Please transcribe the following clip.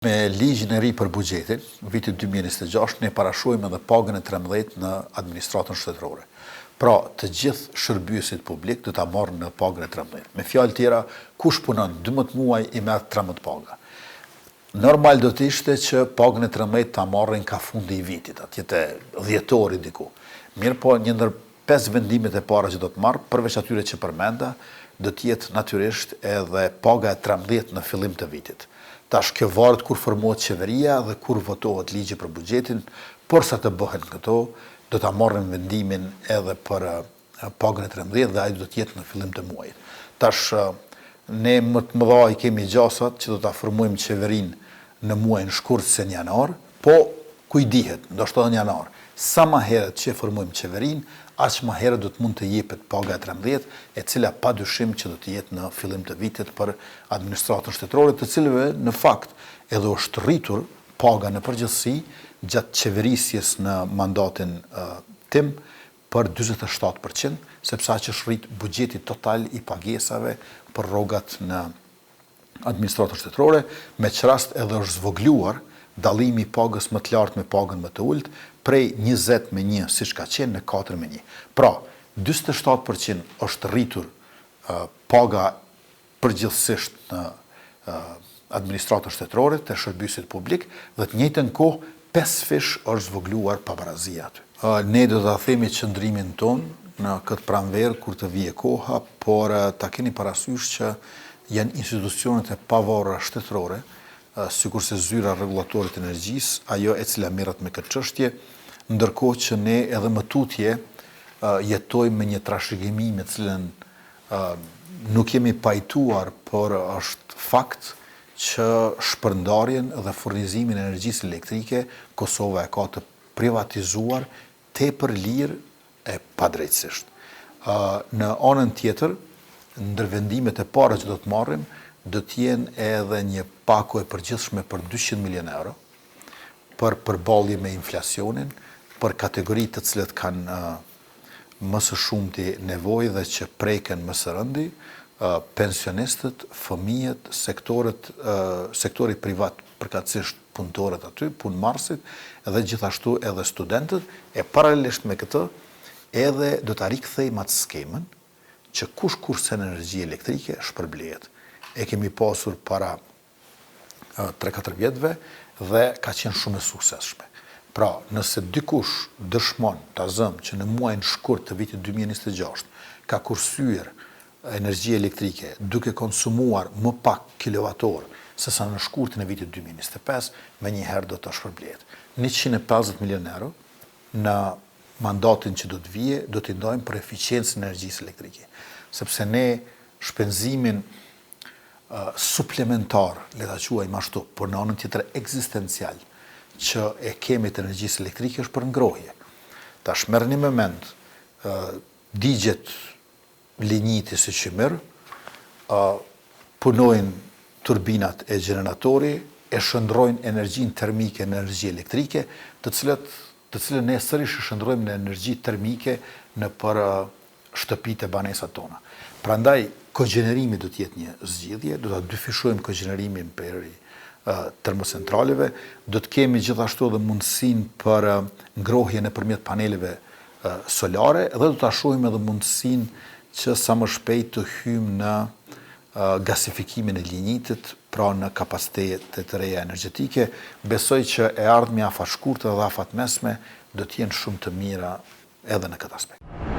Me ligjin e ri për buxhetin, vitit 2026, ne parashojmë edhe pagën e 13 në administratën shtetërore. Pra, të gjithë shërbyesit publik do ta marrin në pagën e 13. Me fjalë tjera, kush punon 12 muaj i merr 13 paga. Normal do të ishte që pagën e 13 ta marrin ka fundi i vitit, atje te dhjetori diku. Mirë po, një ndër 5 vendimet e para që do të marr, përveç atyre që përmenda, do të jetë natyrisht edhe paga e 13 në fillim të vitit. Tash kjo varet kur formohet qeveria dhe kur votohet ligji për buxhetin, por sa të bëhen këto, do ta marrin vendimin edhe për pagën e 13 dhe ai do të jetë në fillim të muajit. Tash ne më të mëdha i kemi gjasat që do ta formojmë qeverinë në muajin shkurt se në janar, po kujdihet, ndoshta në janar. Sa më herët që formojmë qeverinë, aq më herët do të mund të jepet paga e 13, e cila padyshim që do të jetë në fillim të vitit për administratën shtetërore, të cilëve në fakt edhe është rritur paga në përgjithësi gjatë qeverisjes në mandatin tim për 47%, sepse aq është rrit buxheti total i pagesave për rrogat në administratën shtetërore, me çrast edhe është zvogluar dallimi i pagës më të lartë me pagën më të ulët, prej 20/1, siç ka qenë, në 4/1. Pra, 47% është rritur paga përgjithsisht në administratën shtetërore të shërbyesit publik dhe të njëjtën kohë 5 fish është zvogluar pabarazia aty. Ne do ta themi qëndrimin ton në këtë pranverë kur të vijë koha, por ta keni parasysh që janë institucionet e pavarura shtetërore, sikurse zyra rregullatorit të energjisë, ajo e cila merret me këtë çështje, ndërkohë që ne edhe më tutje jetojmë me një trashëgimi me cilën nuk jemi pajtuar, por është fakt që shpërndarjen dhe furnizimin e energjisë elektrike Kosova e ka të privatizuar tepër lirë e padrejtësisht. Në anën tjetër, ndër vendimet e para që do të marrim, do të jenë edhe një pako e përgjithshme për 200 milion euro për përballje me inflacionin, për kategoritë të cilët kanë më së shumti nevojë dhe që preken më së rëndi, pensionistët, fëmijët, sektori privat, përkatësisht punëtorët aty, punëmarrësit, dhe gjithashtu edhe studentët, e paralelisht me këtë, edhe do ta rikthejmë atë skemën që kush kursen energji elektrike shpërblehet. E kemi pasur para 3-4 vjetëve dhe ka qenë shumë e suksesshme. Pra, nëse dikush dëshmon ta zëm që në muajin shkurt të vitit 2026 ka kursyer energji elektrike duke konsumuar më pak kilovator se sa në shkurtin e vitit 2025, menjëherë do të shpërblehet. 150 milion euro në mandatin që do të vijë, do t'i ndajmë për eficiencën e energjisë elektrike. Sepse ne shpenzimin suplementar, le ta quajmë ashtu, por në anën tjetër ekzistencial, që e kemi të energjisë elektrike është për ngrohje. Tash merrni me mend, digjet linjiti si që mirë, punojnë turbinat e gjeneratori, e shëndrojnë energjinë termike në energji elektrike, të cilën ne sërish e shëndrojmë në energji termike në për shtëpitë e banesat tona. Prandaj, kogenerimi do të jetë një zgjidhje, do ta dyfishojmë kogenerimin për termocentraleve, do të kemi gjithashtu edhe mundësinë për ngrohje nëpërmjet paneleve solare dhe do ta shohim edhe mundësinë që sa më shpejt të hyjmë në gasifikimin e linjitit, pra në kapacitete të reja energjetike. Besoj që e ardhmja afat shkurtë dhe afat mesme do të jenë shumë të mira edhe në këtë aspekt.